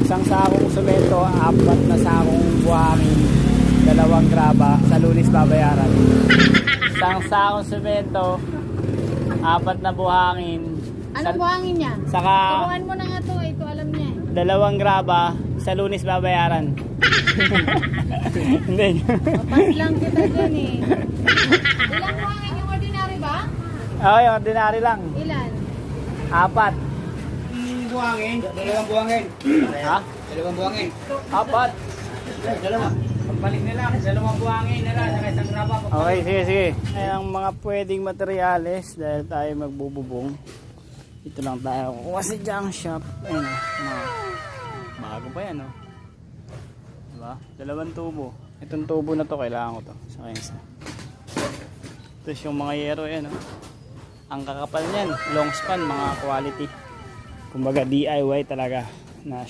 Isang sakong semento, 4 na sakong buhangin, 2 graba, sa Lunes babayaran. Isang sakong semento, 4 na buhangin. Anong buhangin niya? Saka Turuan mo na nga to, ito alam niya. 2 graba, sa Lunes babayaran. Hindi. Papas lang kita dyan eh. Ilang buhangin yung ordinary ba? Okay, ordinary lang. Ilan? 4. Buhangin, 2 buhangin. Ha? 2 buhangin. 4. Dalawa. Pagbalik nila, 2 buhangin nila, saka isang graba. Okay, sige, sige. Ayan ang mga pwedeng materyales dahil tayo magbububong. Ito lang tayo kukuha sa junk shop. Ayan o. Bago pa yan o. Diba? 2 tubo. Itong tubo na to, kailangan ko to. Sa isa. Tapos yung mga yero yan o. Ang kakapal niyan, long span, mga quality. Kumbaga DIY talaga na